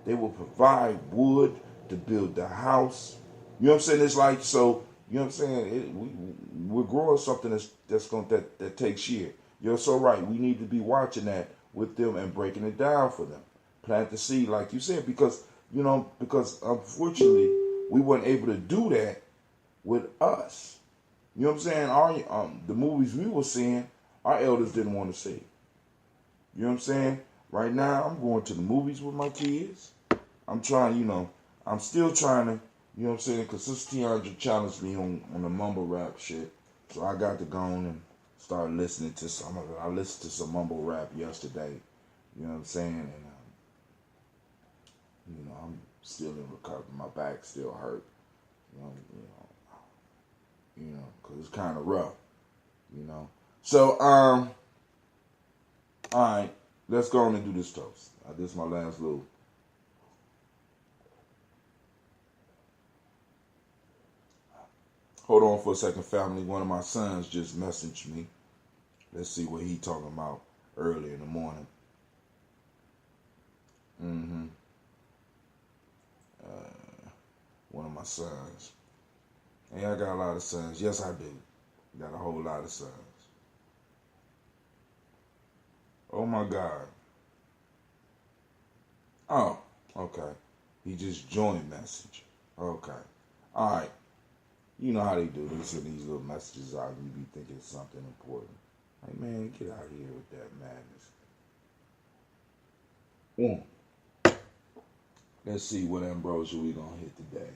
They will provide wood to build the house. You know what I'm saying? It's like, so, you know what I'm saying? We're growing something that takes years. You're so right. We need to be watching that with them and breaking it down for them. Plant the seed, like you said, because unfortunately we weren't able to do that with us. You know what I'm saying? The movies we were seeing, our elders didn't want to see. You know what I'm saying? Right now, I'm going to the movies with my kids. I'm still trying to, you know what I'm saying? Because Sister Tiandra challenged me on the mumble rap shit. So I got to go on and start listening to some of it. I listened to some mumble rap yesterday. You know what I'm saying? And, I'm still in recovery. My back still hurt. Because it's kind of rough. So, all right. Let's go on and do this toast. This is my last little. Hold on for a second, family. One of my sons just messaged me. Let's see what he talking about early in the morning. One of my sons. Hey, I got a lot of sons. Yes, I do. Got a whole lot of sons. Oh my God. Oh, okay. He just joined message. Okay. All right. You know how they do. They send these little messages out and you be thinking it's something important. Like, man, get out of here with that madness. Let's see what ambrosia we gonna hit today.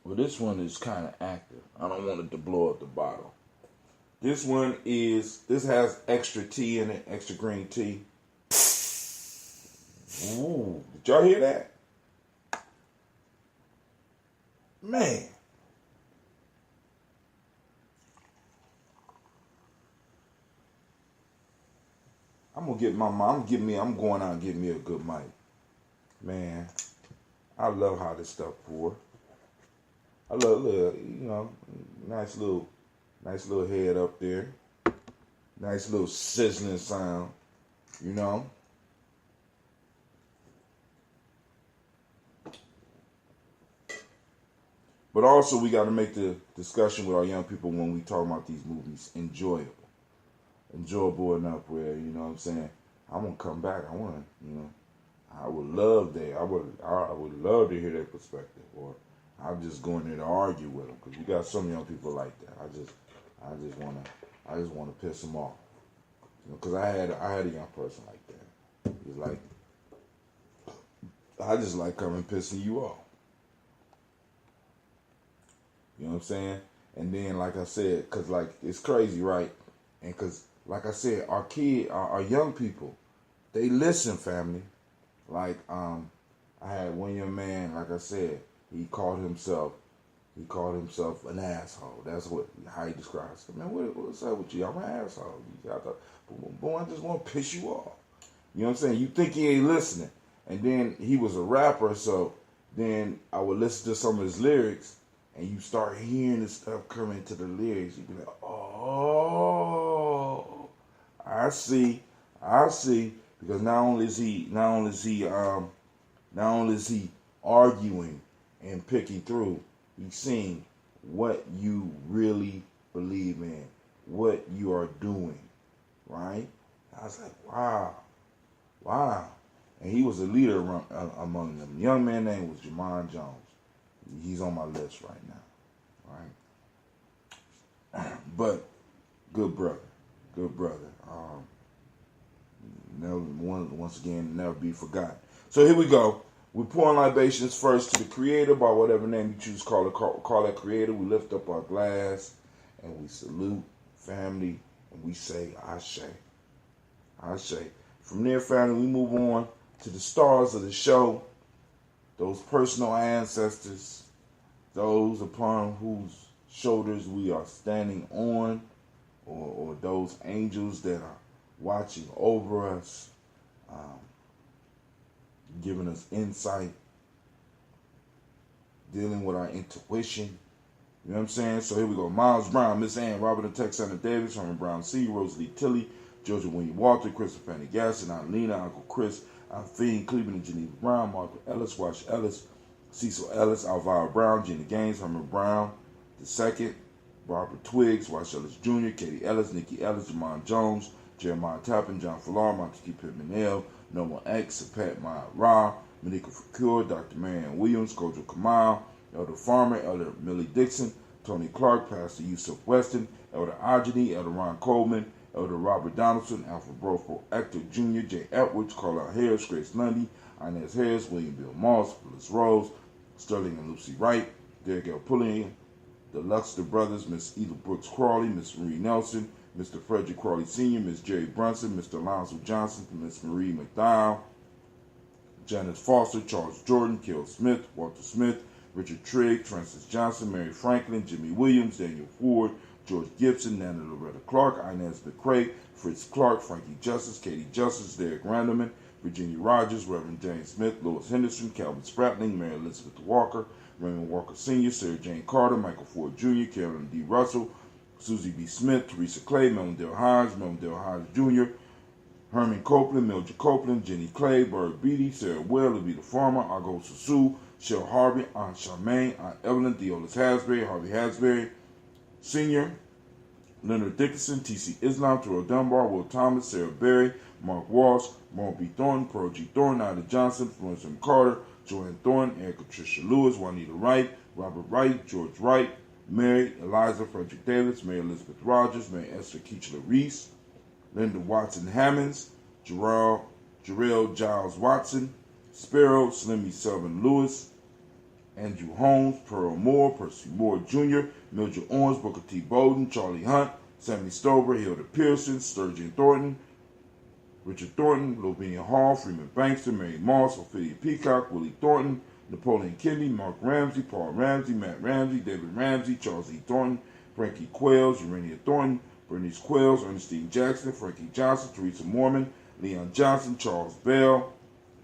Well, this one is kind of active. I don't want it to blow up the bottle. This has extra tea in it, extra green tea. Ooh, did y'all hear that? Man. I'm going out and get me a good mic. Man, I love how this stuff pour. I love, nice little head up there. Nice little sizzling sound, But also we got to make the discussion with our young people when we talk about these movies enjoyable. Enjoyable enough where, you know what I'm saying, I want to come back. I want to, I would love that. I would love to hear their perspective. Or I'm just going there to argue with them because you got some young people like that. I just wanna piss them off. Because I had a young person like that. He's like, I just like coming pissing you off. You know what I'm saying? And then, like I said, because, like, it's crazy, right? And because, like I said, our young people, they listen, family. Like, I had one young man, like I said, he called himself an asshole. That's how he describes it. Man, what's up with you? I'm an asshole. Boy, I just want to piss you off. You know what I'm saying? You think he ain't listening. And then he was a rapper, so then I would listen to some of his lyrics, and you start hearing this stuff coming to the lyrics. You be like, oh, I see. Because not only is he arguing and picking through, he's seeing what you really believe in, what you are doing, right? I was like, wow. And he was a leader among them. The young man name was Jamon Jones. He's on my list right now, right? But good brother. Once again, never be forgotten. So here we go. We're pouring libations first to the Creator by whatever name you choose. Call that Creator. We lift up our glass and we salute family and we say Ashe. From there, family, we move on to the stars of the show. Those personal ancestors, those upon whose shoulders we are standing on, or those angels that are watching over us, giving us insight, dealing with our intuition. You know what I'm saying? So here we go. Miles Brown, Miss Ann, Robert and Texana Davis, Herman Brown C., Rosalie Tilley, Georgia William Walter, Christopher Fanny Gasson, Aunt Lena, Uncle Chris, Aunt Fiend, Cleveland and Geneva Brown, Margaret Ellis, Wash Ellis, Cecil Ellis, Alvira Brown, Gina Gaines, Herman Brown II, Barbara Twiggs, Wash Ellis Jr., Katie Ellis, Nikki Ellis, Jamon Jones, Jeremiah Tappan, John Falar, Montague Pittman L, Noah X, Pat Maya Ra, Monica Facure, Dr. Marianne Williams, Kojo Kamal, Elder Farmer, Elder Millie Dixon, Tony Clark, Pastor Yusuf Weston, Elder Ajani, Elder Ron Coleman, Elder Robert Donaldson, Alfred Brofo, Actor Jr., Jay Edwards, Carlisle Harris, Grace Lundy, Inez Harris, William Bill Moss, Phyllis Rose, Sterling and Lucy Wright, Derek L. Pulliam, the Luxter Brothers, Miss Eva Brooks Crawley, Miss Marie Nelson, Mr. Frederick Crawley Sr., Miss Jerry Brunson, Mr. Alonzo Johnson, Miss Marie McDowell, Janice Foster, Charles Jordan, Kill Smith, Walter Smith, Richard Trigg, Francis Johnson, Mary Franklin, Jimmy Williams, Daniel Ford, George Gibson, Nana Loretta Clark, Inez McCrae, Fritz Clark, Frankie Justice, Katie Justice, Derek Randerman, Virginia Rogers, Reverend James Smith, Lois Henderson, Calvin Spratling, Mary Elizabeth Walker, Raymond Walker Sr., Sarah Jane Carter, Michael Ford Jr., Carolyn D. Russell, Susie B. Smith, Teresa Clay, Melvindale Hodge Jr., Herman Copeland, Mildred Copeland, Jenny Clay, Bird Beatty, Sarah Well, Levita Farmer, Argo Sasu, Shell Harvey, Aunt Charmaine, Aunt Evelyn, Theolis Hasbury, Harvey Hasbury, Sr., Leonard Dickinson, T.C. Islam, Terrell Dunbar, Will Thomas, Sarah Berry, Mark Walsh, Maureen B. Thornton, Pearl G. Thornton, Ida Johnson, Florence M. Carter, Joanne Thornton, Erica Tricia Lewis, Juanita Wright, Robert Wright, George Wright, Mary Eliza Frederick Davis, Mary Elizabeth Rogers, Mary Esther Keachler Reese, Linda Watson Hammonds, Jarrell Giles Watson, Sparrow, Slimmy Selvin Lewis, Andrew Holmes, Pearl Moore, Percy Moore Jr., Mildred Owens, Booker T. Bowden, Charlie Hunt, Sammy Stover, Hilda Pearson, Sturgeon Thornton, Richard Thornton, Lavinia Hall, Freeman Bankster, Mary Moss, Ophelia Peacock, Willie Thornton, Napoleon Kennedy, Mark Ramsey, Paul Ramsey, Matt Ramsey, David Ramsey, Charles E. Thornton, Frankie Quails, Urania Thornton, Bernice Quails, Ernestine Jackson, Frankie Johnson, Teresa Mormon, Leon Johnson, Charles Bell,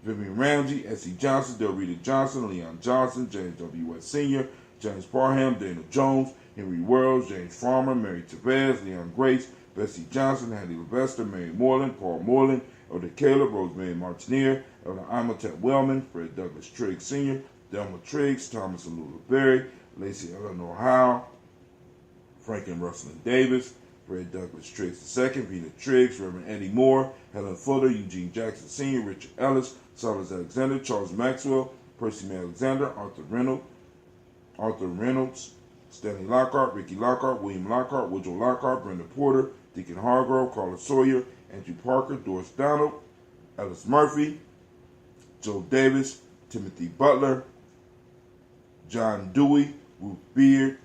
Vivian Ramsey, S.E. Johnson, Del Rita Johnson, Leon Johnson, James W. West Sr., James Parham, Dana Jones, Henry Wells, James Farmer, Mary Tavez, Leon Grace, Bessie Johnson, Hattie Levester, Mary Moreland, Paul Moreland, Elder Caleb, Rosemary Martineer, Elder Imhotep Wellman, Fred Douglas Triggs Sr., Delma Triggs, Thomas and Lula Berry, Lacey Eleanor Howe, Frank and Russell Davis, Fred Douglass Triggs II, Peter Triggs, Reverend Eddie Moore, Helen Fuller, Eugene Jackson Sr., Richard Ellis, Silas Alexander, Charles Maxwell, Percy May Alexander, Arthur Reynolds, Stanley Lockhart, Ricky Lockhart, William Lockhart, Woodrow Lockhart, Brenda Porter, Deacon Hargrove, Carla Sawyer, Andrew Parker, Doris Donald, Ellis Murphy, Joe Davis, Timothy Butler, John Dewey, Ruth Beard,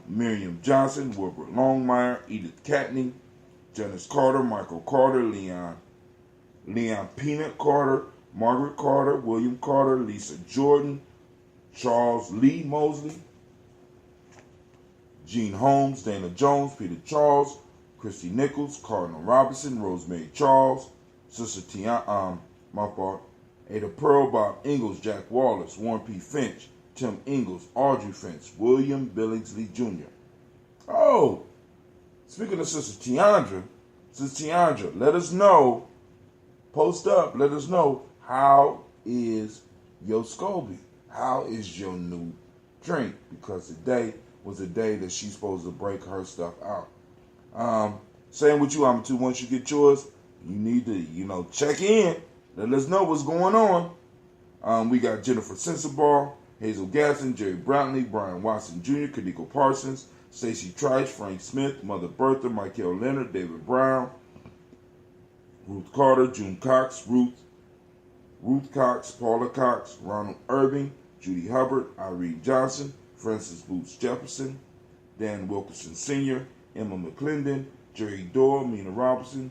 Miriam Johnson, Wilbert Longmire, Edith Catney, Janice Carter, Michael Carter, Leon Peanut Carter, Margaret Carter, William Carter, Lisa Jordan, Charles Lee Mosley, Gene Holmes, Dana Jones, Peter Charles, Christy Nichols, Cardinal Robinson, Rosemary Charles, Sister Tiana, Ada Pearl, Bob Ingalls, Jack Wallace, Warren P. Finch, Tim Ingalls, Audrey Finch, William Billingsley Jr. Oh, speaking of Sister Tiandra, let us know, post up, let us know, how is your SCOBY? How is your new drink? Because today was a day that she's supposed to break her stuff out. Same with you, Amateur. Once you get yours, you need to, check in. Let us know what's going on. We got Jennifer Sensabaugh, Hazel Gasson, Jerry Brownlee, Brian Watson Jr., Kadiko Parsons, Stacey Trice, Frank Smith, Mother Bertha, Michael Leonard, David Brown, Ruth Carter, June Cox, Ruth Cox, Paula Cox, Ronald Irving, Judy Hubbard, Irene Johnson, Francis Boots Jefferson, Dan Wilkerson Sr., Emma McClendon, Jerry Doyle, Mina Robinson,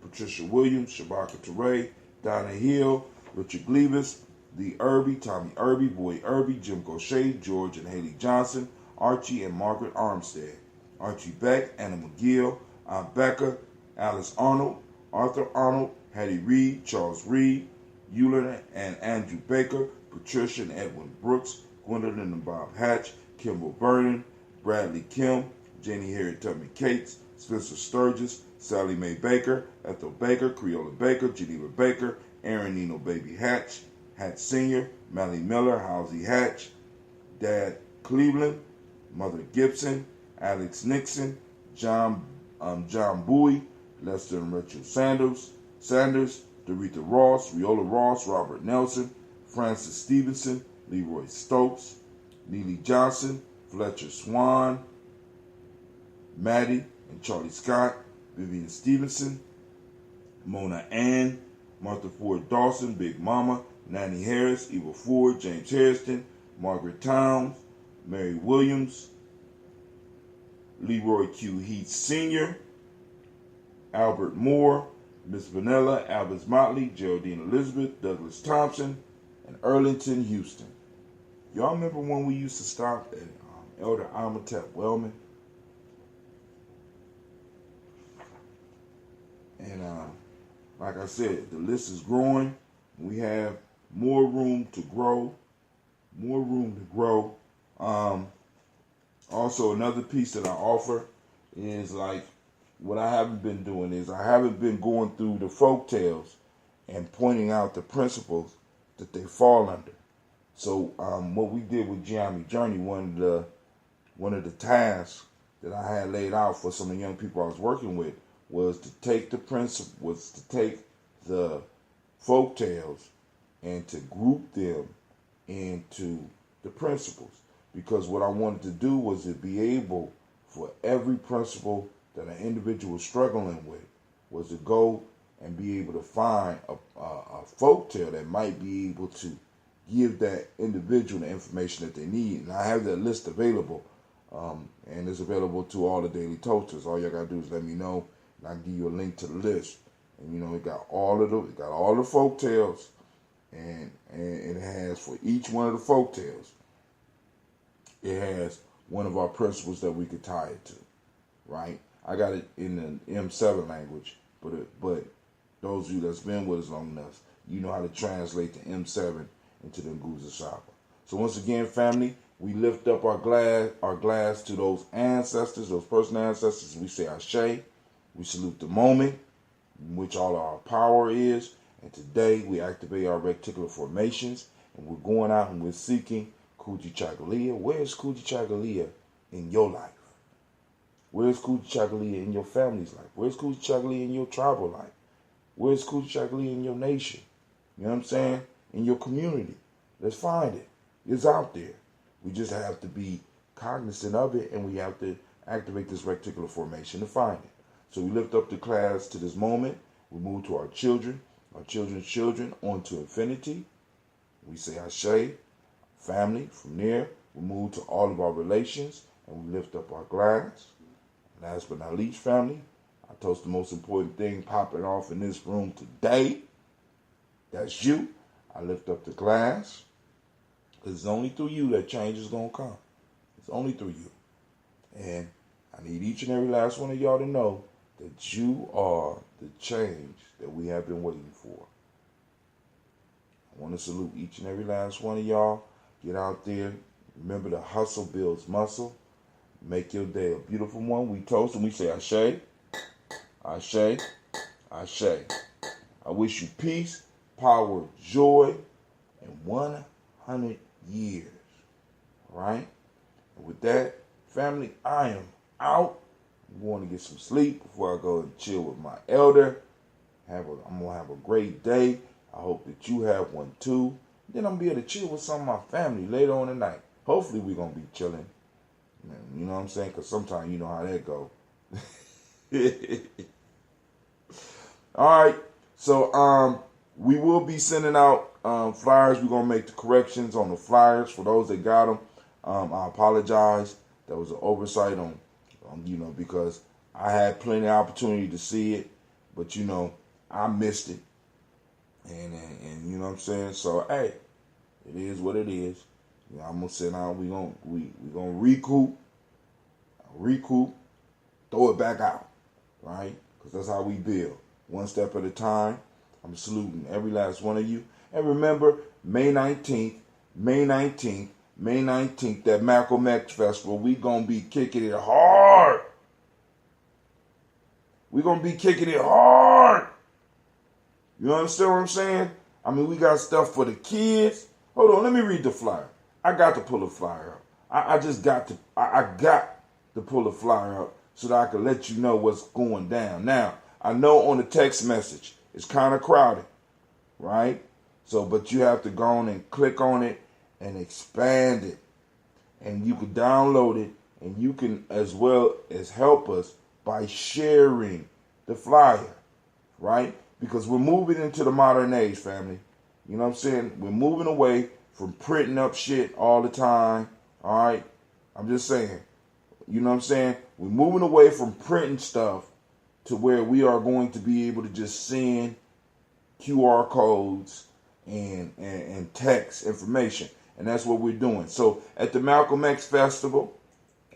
Patricia Williams, Shabaka Teray, Donna Hill, Richard Gleavis, Lee Irby, Tommy Irby, Boy Irby, Jim Gaucher, George and Haley Johnson, Archie and Margaret Armstead, Archie Beck, Anna McGill, Aunt Becca, Alice Arnold, Arthur Arnold, Hattie Reed, Charles Reed, Eulin and Andrew Baker, Patricia and Edwin Brooks, Gwendolyn and Bob Hatch, Kimball Vernon, Bradley Kim, Janie Harriet Tubman Cates, Spencer Sturgis, Sally Mae Baker, Ethel Baker, Creola Baker, Geneva Baker, Aaron Nino Baby Hatch, Hatch Sr., Mally Miller, Halsey Hatch, Dad Cleveland, Mother Gibson, Alex Nixon, John Bowie, Lester and Rachel Sanders, Doretha Ross, Riola Ross, Robert Nelson, Francis Stevenson, Leroy Stokes, Neely Johnson, Fletcher Swan, Maddie and Charlie Scott, Vivian Stevenson, Mona Ann, Martha Ford Dawson, Big Mama, Nanny Harris, Eva Ford, James Harrison, Margaret Towns, Mary Williams, Leroy Q. Heath Sr., Albert Moore, Miss Vanilla, Albus Motley, Geraldine Elizabeth, Douglas Thompson, and Erlington Houston. Y'all remember when we used to stop at Elder Amatep Wellman? And like I said, the list is growing. We have more room to grow. Also, another piece that I offer is like what I haven't been doing is I haven't been going through the folk tales and pointing out the principles that they fall under. So what we did with Gye-Nyame Journey, one of the tasks that I had laid out for some of the young people I was working with was to take the folk tales and to group them into the principles. Because what I wanted to do was to be able, for every principle that an individual was struggling with, was to go and be able to find a folk tale that might be able to give that individual the information that they need. And I have that list available, and it's available to all the daily toasters. All y'all gotta do is let me know, and I'll give you a link to the list. And it got all the folk tales, and it has, for each one of the folk tales, it has one of our principles that we could tie it to, right? I got it in the M7 language, but those of you that's been with us long enough, you know how to translate the M7 into the Nguza Shaba. So once again, family, we lift up our glass to those ancestors, those personal ancestors. We say Ashe. We salute the moment in which all our power is. And today we activate our reticular formations, and we're going out and we're seeking Kujichagulia. Where is Kujichagulia in your life? Where Where's Kujichagulia in your family's life? Where's Kujichagulia in your tribal life? Where's Kujichagulia in your nation? You know what I'm saying? In your community. Let's find it. It's out there. We just have to be cognizant of it, and we have to activate this reticular formation to find it. So we lift up the class to this moment. We move to our children's children, on to infinity. We say Ashe, family. From there, we move to all of our relations, and we lift up our glass. Last but not least, family, I toast the most important thing popping off in this room today. That's you. I lift up the glass, because it's only through you that change is going to come. It's only through you. And I need each and every last one of y'all to know that you are the change that we have been waiting for. I want to salute each and every last one of y'all. Get out there. Remember, the hustle builds muscle. Make your day a beautiful one. We toast and we say Ashe, Ashe, Ashe. I wish you peace, power, joy, and 100 years. All right? And with that, family, I am out. I'm going to get some sleep before I go and chill with my elder. I'm going to have a great day. I hope that you have one too. Then I'm going to be able to chill with some of my family later on tonight. Hopefully we're going to be chilling. You know what I'm saying? Because sometimes you know how that go. All right. So we will be sending out flyers. We're going to make the corrections on the flyers for those that got them. I apologize. That was an oversight on because I had plenty of opportunity to see it, but I missed it. And you know what I'm saying? So hey, it is what it is. I'm gonna sit down. We gonna recoup, throw it back out, right? Because that's how we build, one step at a time. I'm saluting every last one of you. And remember, May 19th, that Malcolm X Festival, we gonna be kicking it hard. We gonna be kicking it hard. You understand what I'm saying? I mean, we got stuff for the kids. Hold on, let me read the flyer. I got to pull a flyer up. I got to pull a flyer up so that I can let you know what's going down. Now, I know on the text message, it's kind of crowded, right? So, but you have to go on and click on it and expand it. And you can download it, and you can as well as help us by sharing the flyer, right? Because we're moving into the modern age, family. You know what I'm saying? We're moving away from printing up shit all the time, all right? I'm just saying. You know what I'm saying? We're moving away from printing stuff to where we are going to be able to just send QR codes and text information. And that's what we're doing. So at the Malcolm X Festival,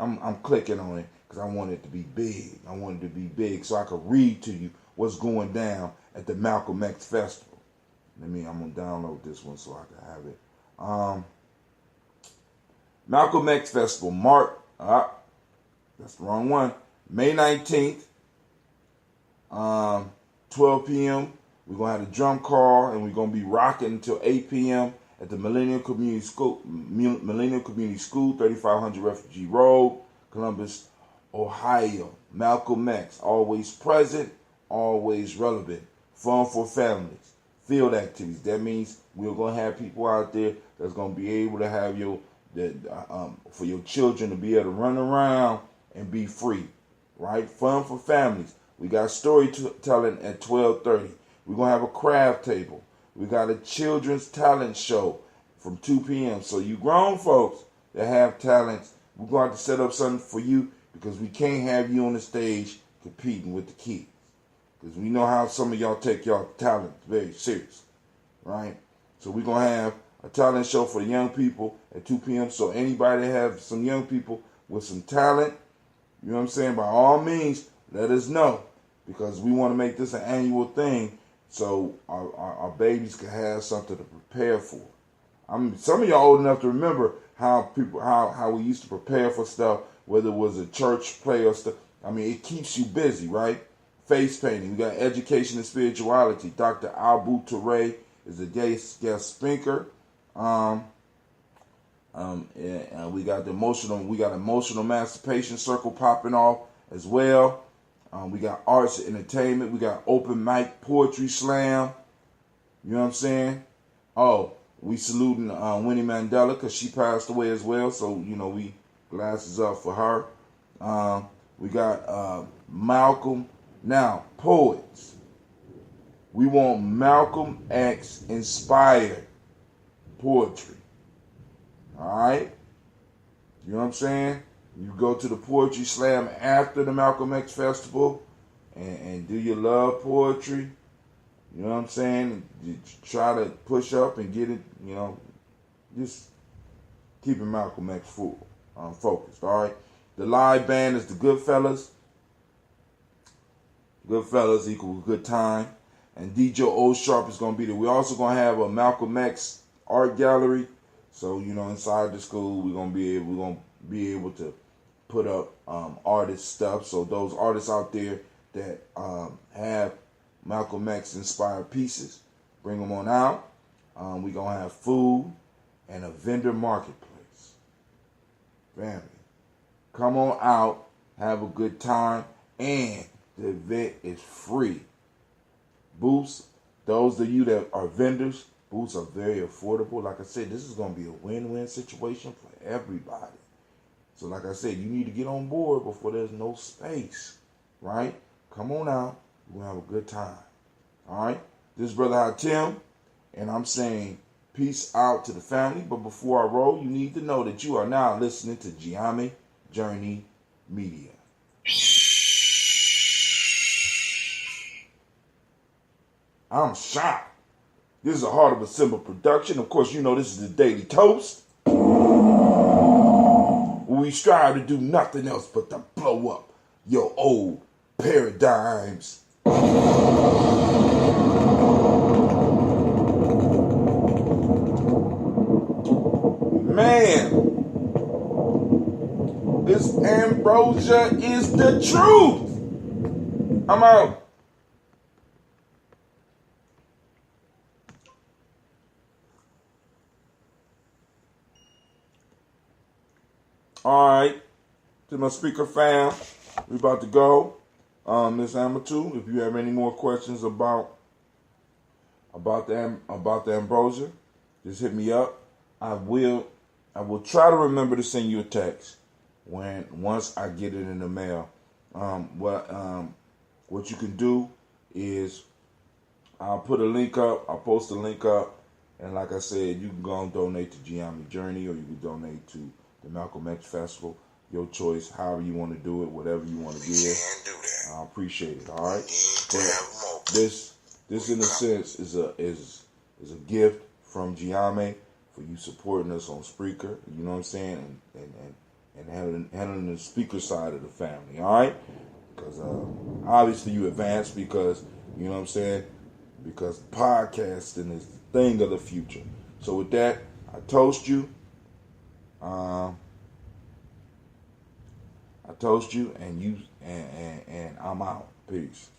I'm clicking on it because I want it to be big. I want it to be big so I can read to you what's going down at the Malcolm X Festival. I'm going to download this one so I can have it. Malcolm X Festival, that's the wrong one. May 19th, 12 p.m. We're going to have a drum call, and we're going to be rocking until 8 p.m. at the Millennium Community School, 3500 Refugee Road, Columbus, Ohio. Malcolm X, always present, always relevant. Fun for families. Field activities. That means we're going to have people out there that's going to be able to have for your children to be able to run around and be free, right? Fun for families. We got storytelling at 12:30. We're going to have a craft table. We got a children's talent show from 2 p.m. So you grown folks that have talents, we're going to have to set up something for you because we can't have you on the stage competing with the kids. Because we know how some of y'all take y'all talent very serious, right? So we're going to have a talent show for the young people at 2 p.m. So anybody that have some young people with some talent, you know what I'm saying, by all means, let us know. Because we want to make this an annual thing so our babies can have something to prepare for. Some of y'all old enough to remember how we used to prepare for stuff, whether it was a church play or stuff. I mean, it keeps you busy, right? Face painting. We got education and spirituality. Dr. Albu Ture is a guest speaker. And we got emotional emancipation circle popping off as well. We got arts and entertainment. We got open mic poetry slam. You know what I'm saying? Oh, we saluting Winnie Mandela because she passed away as well. So, we glasses up for her. We got Malcolm. Now, poets. We want Malcolm X inspired poetry. All right? You know what I'm saying? You go to the poetry slam after the Malcolm X festival and do your love poetry. You know what I'm saying? You try to push up and get it, just keeping Malcolm X focused, all right? The live band is the Goodfellas. Goodfellas equal good time. And DJ O Sharp is going to be there. We're also going to have a Malcolm X art gallery. So, inside the school, we're going to be able to put up artist stuff. So those artists out there that have Malcolm X inspired pieces, bring them on out. We're going to have food and a vendor marketplace. Family, come on out, have a good time, and the event is free. Booths, those of you that are vendors, booths are very affordable. Like I said, this is going to be a win-win situation for everybody. So like I said, you need to get on board before there's no space, right? Come on out. We're going to have a good time. All right? This is Brother Hatim, and I'm saying peace out to the family. But before I roll, you need to know that you are now listening to Gye-Nyame Journey Media. I'm shocked. This is a Heart of a Simple production. Of course, this is the Daily Toast. We strive to do nothing else but to blow up your old paradigms. Man, this ambrosia is the truth. I'm out. All right, to my speaker fam, we about to go. Miss Amatu, if you have any more questions about the ambrosia, just hit me up. I will try to remember to send you a text once I get it in the mail. What you can do is I'll put a link up. I'll post a link up, and like I said, you can go and donate to Gye-Nyame Journey, or you can donate to the Malcolm X Festival. Your choice, however you want to do it, whatever you want to give. I appreciate it. All right. But this in a sense is a gift from Gye-Nyame for you supporting us on Spreaker. You know what I'm saying, and handling the speaker side of the family. All right. Because obviously you advance because you know what I'm saying, because podcasting is the thing of the future. So with that, I toast you. I toast you, and I'm out. Peace.